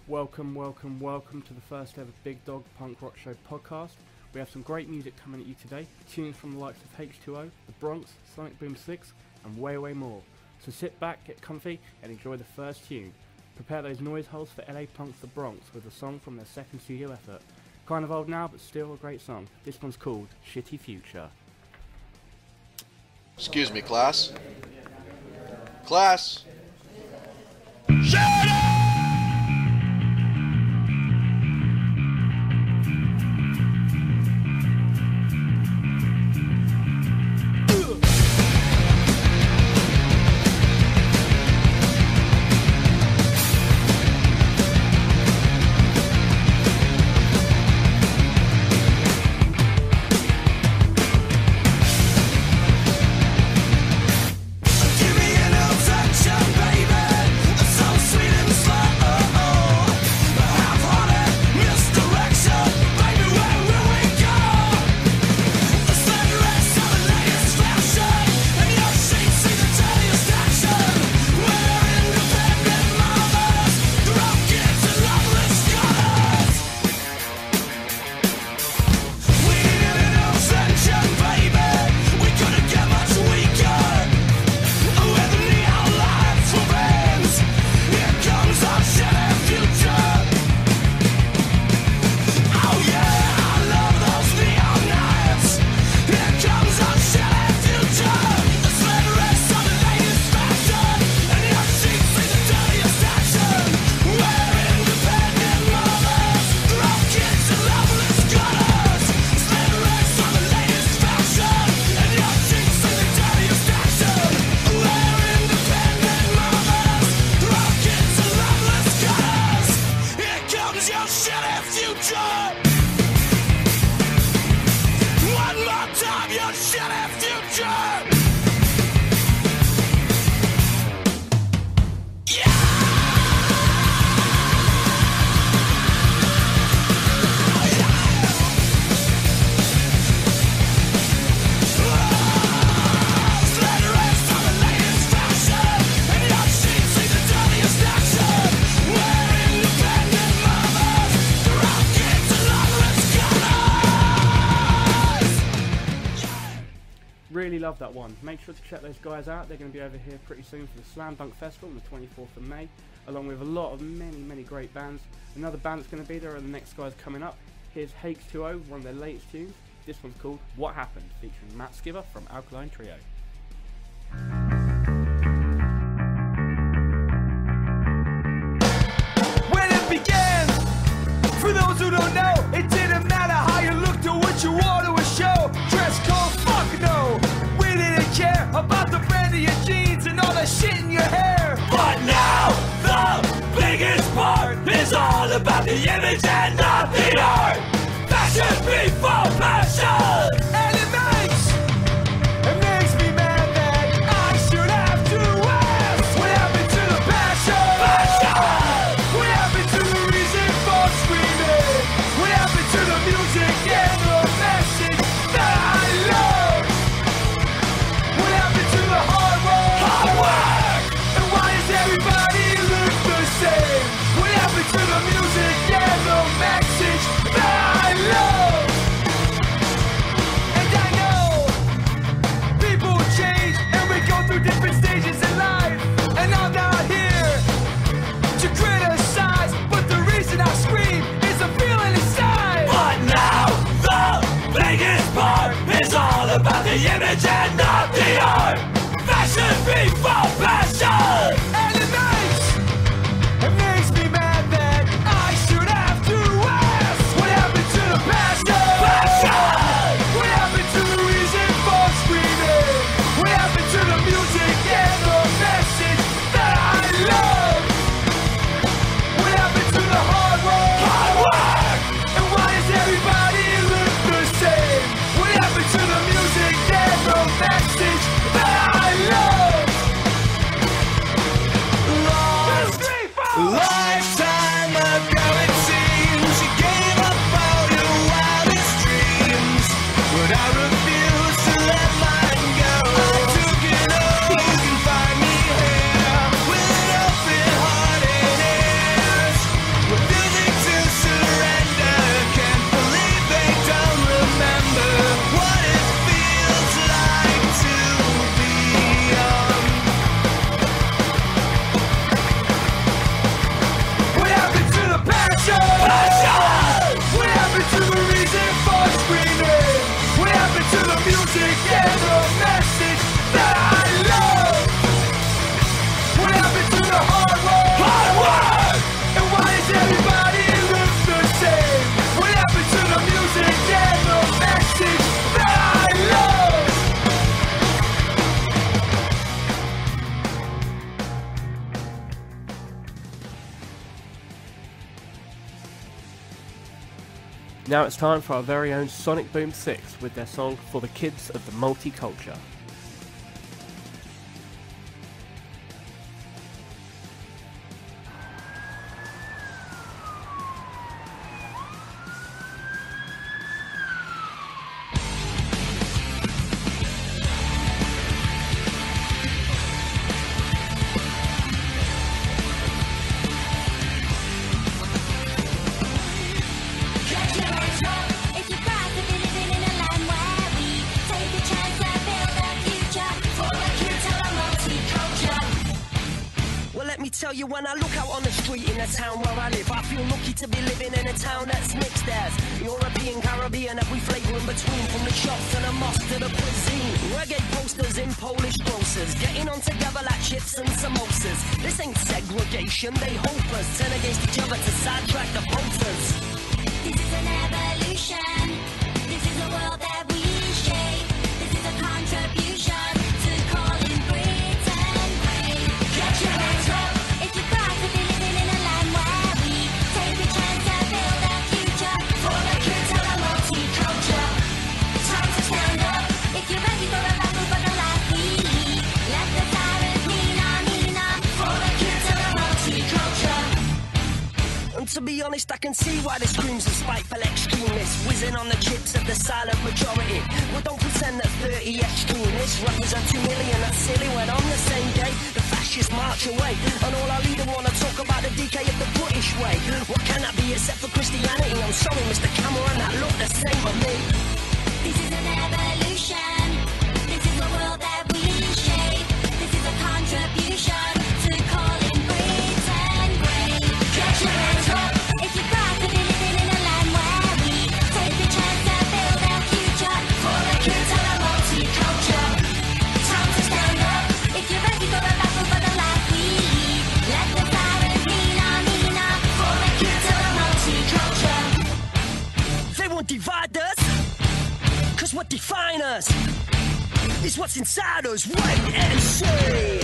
Welcome to the first ever Big Dog Punk Rock Show podcast. We have some great music coming at you today, tunes from the likes of H2O, The Bronx, Sonic Boom 6, and way more. So sit back, get comfy, and enjoy the first tune. Prepare those noise holes for LA Punk's The Bronx with a song from their second studio effort. Kind of old now, but still a great song. This one's called Shitty Future. Excuse me, class. Class! Shut up! Really love that one. Make sure to check those guys out. They're going to be over here pretty soon for the Slam Dunk Festival on the 24th of May, along with a lot of many great bands. Another band that's going to be there are the next guys coming up. Here's H2O, one of their latest tunes. This one's called What Happened, featuring Matt Skiver from Alkaline Trio. When it began, for those who don't know, it didn't matter how you looked or what you wore to a show. Dress code, fuck no. We didn't care about the brand of your jeans and all that shit in your hair. But now, the biggest part is all about the image and not the art. Fashion before passion. And it makes me mad that I should have to ask. What happened to the passion? What happened to the reason for screaming? What happened to the music and the message that I love? What happened to the hard work? And why does everybody look the same? What happened to the music and the message that I love? Now it's time for our very own Sonic Boom 6 with their song For the Kids of the Multiculture. Tell you, when I look out on the street in the town where I live, I feel lucky to be living in a town that's mixed as European, Caribbean, every flavour in between, from the shops to the mosque to the cuisine. Reggae posters in Polish grocers, getting on together like chips and samosas. This ain't segregation, they hope us turn against each other to sidetrack the voters. This is an evolution, this is a world that we shape, this is a contribution to calling Britain great. Get your hands up! If you're proud to be living in a land where we take a chance to build a future for the kids of the multiculture. Time to stand up. If you're ready for a battle for the life we lead, let the sirens Nina for the kids of the multiculture. And to be honest, I can see why the screams of spiteful extremists whizzing on the chips of the silent majority. Well, don't pretend that 30 extremists represent 2 million. That's silly when on the same day the fascists march away, and all our leader wanna talk about the decay of the British way. What can that be except for Christianity? I'm sorry, Mr. Cameron, that look the same on me. This is an evolution, this is a world that we shape, this is a contribution to calling Britain great. Get your hands up! If you're proud to be living in a land where we take the chance to build a future for the kids of the multiculture. Time to stand up. If you're ready for a battle for the life we lead, let the sirens Nina for the kids of the multiculture. They won't divide us, cause what defines us is what's inside us. Wait and see.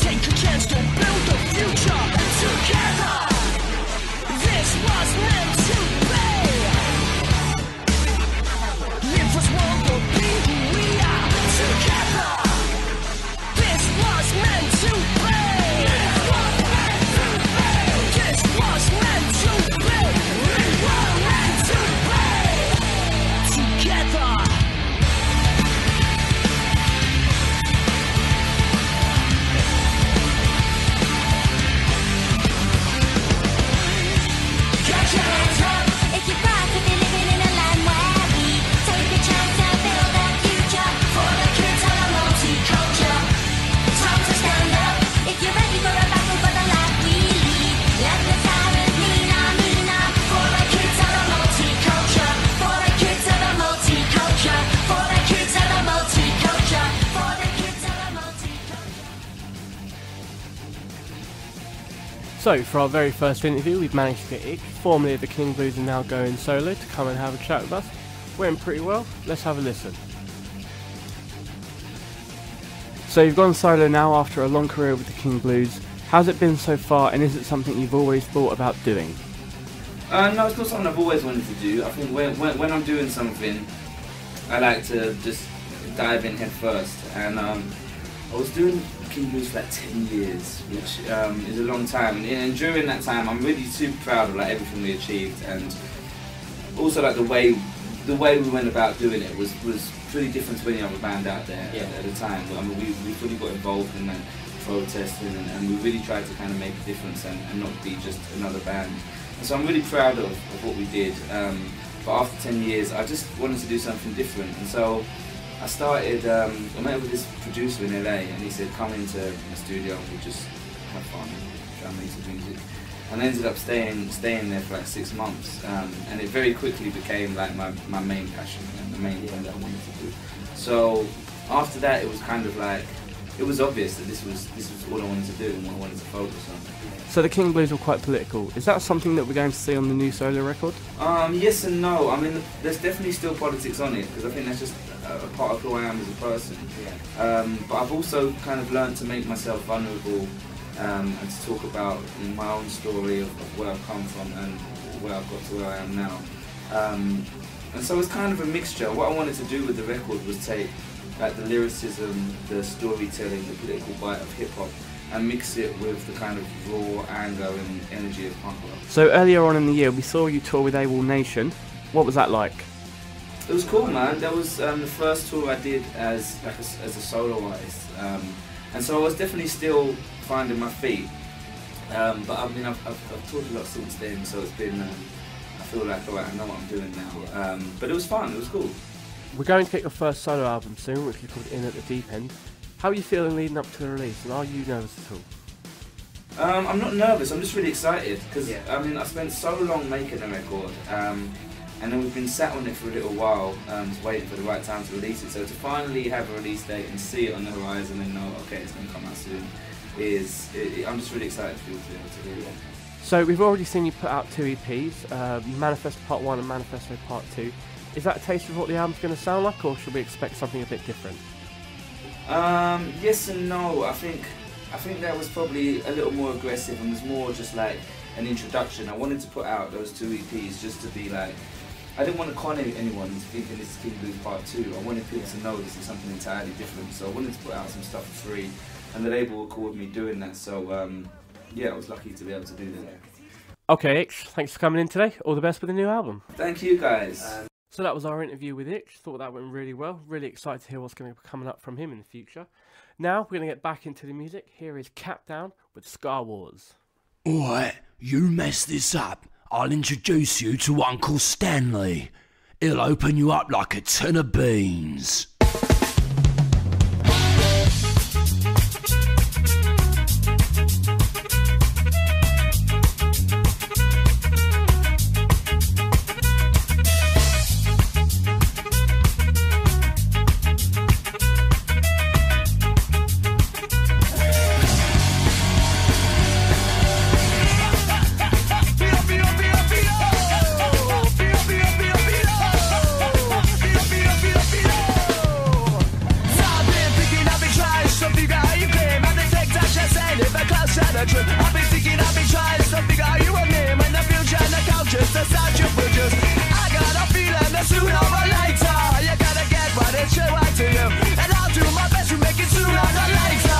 Take a chance to build a future together. This was meant to be. Live as one, but be who we are together. This was meant to be. This was meant to be. We were meant to be together. Get your hands up. If you're proud to be living in a land where we take a chance to build a future for the kids of the multiculture. Time to stand up. If you're ready for a battle for the life we lead, let the sirens Nina for the kids of the multiculture. For the kids of the multiculture. For the kids of the multiculture. For the kids of the multiculture. So, for our very first interview, we've managed to get Ick, formerly of the King Blues and now going solo, to come and have a chat with us. Went pretty well. Let's have a listen. So, you've gone solo now after a long career with the King Blues. How's it been so far, and is it something you've always thought about doing? No, it's not something I've always wanted to do. I think when I'm doing something, I like to just dive in head first. And I was doing King Blues for like 10 years, which is a long time. And during that time, I'm really super proud of like everything we achieved, and also like the way we went about doing it was pretty different to any other band out there at the time. I mean, we really got involved in that protesting, and we really tried to kind of make a difference and not be just another band. And so I'm really proud of what we did. But after 10 years, I just wanted to do something different, and so I started, I met with this producer in LA, and he said, come into the studio and we'll just have fun, try and make some music. And I ended up staying there for like 6 months, and it very quickly became like my main passion and the main thing that I wanted to do. So after that, it was kind of like, it was obvious that this was all I wanted to do and what I wanted to focus on. So the King Blues were quite political. Is that something that we're going to see on the new solo record? Yes and no. I mean, there's definitely still politics on it, because I think that's just a part of who I am as a person. But I've also kind of learned to make myself vulnerable and to talk about my own story of where I've come from and where I've got to where I am now. And so it's kind of a mixture. What I wanted to do with the record was take like the lyricism, the storytelling, the political bite of hip hop, and mix it with the kind of raw anger and energy of punk rock. So earlier on in the year, we saw you tour with AWOL Nation. What was that like? It was cool, man. That was the first tour I did as a solo artist, and so I was definitely still finding my feet. But I mean, I've toured a lot since then, so it's been. I feel like alright, I know what I'm doing now. But it was fun. It was cool. We're going to get your first solo album soon, which you called In at the Deep End. How are you feeling leading up to the release, and are you nervous at all? I'm not nervous. I'm just really excited because I mean, I spent so long making a record. And then we've been sat on it for a little while, just waiting for the right time to release it. So to finally have a release date and see it on the horizon and know, okay, it's going to come out soon, I'm just really excited to be able to do it. So we've already seen you put out 2 EPs, Manifesto Part 1 and Manifesto Part 2. Is that a taste of what the album's going to sound like, or should we expect something a bit different? Yes and no. I think that was probably a little more aggressive and was more just like an introduction. I wanted to put out those 2 EPs just to be like, I didn't want to con anyone into thinking this is King Blues Part 2. I wanted people to know this is something entirely different. So I wanted to put out some stuff for free, and the label were cool with me doing that. So yeah, I was lucky to be able to do that. Okay, Itch, thanks for coming in today. All the best with the new album. Thank you, guys. So that was our interview with Itch. Thought that went really well. Really excited to hear what's going to be coming up from him in the future. Now we're going to get back into the music. Here is Cap Down with Scar Wars. Alright, you mess this up, I'll introduce you to Uncle Stanley. He'll open you up like a tin of beans. I've been thinking, I've been trying something. Are you a name in the future and the cultures, the sound you produce? I got a feeling that sooner or later you gotta get what it should right to you, and I'll do my best to make it sooner or later.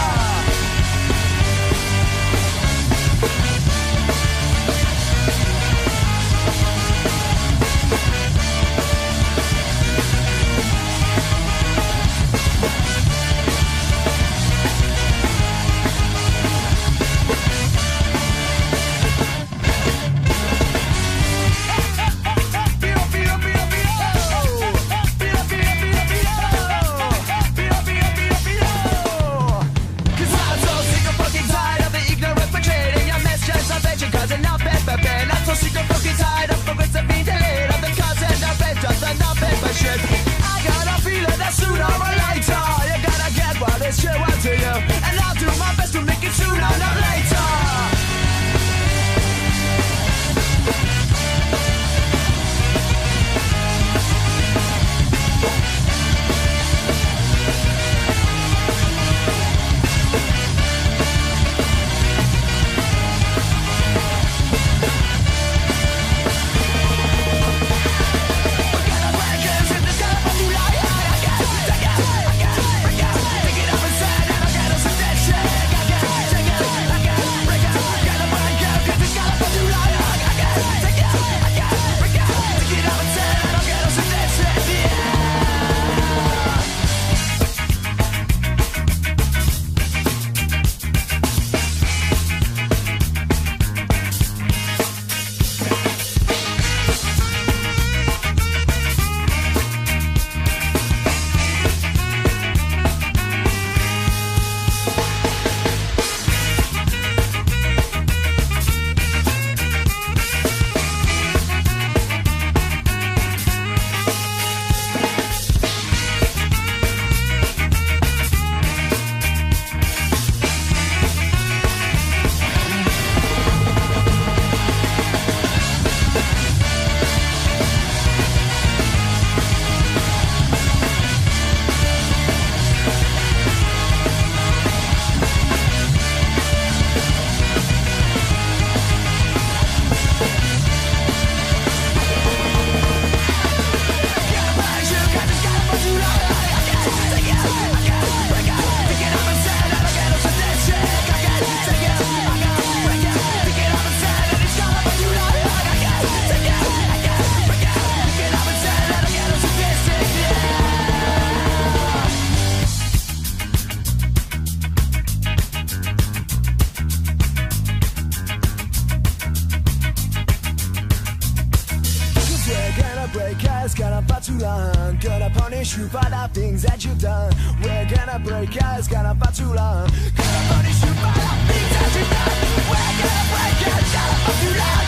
punish you for the things that you've done. We're gonna break us, gonna fight too long. Gonna punish you for the things that you've done. We're gonna break us, gonna fight too long.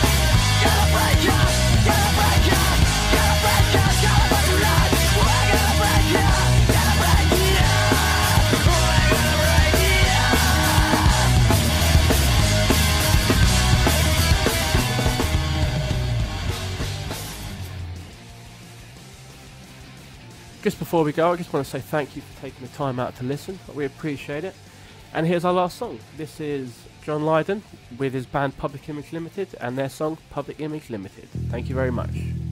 Gonna break us, gonna break us, gonna break us, gonna fight too long. We're gonna break us, gonna break us. We're gonna break us. Just before we go, I just want to say thank you for taking the time out to listen. We appreciate it. And here's our last song. This is John Lydon with his band Public Image Limited and their song Public Image Limited. Thank you very much.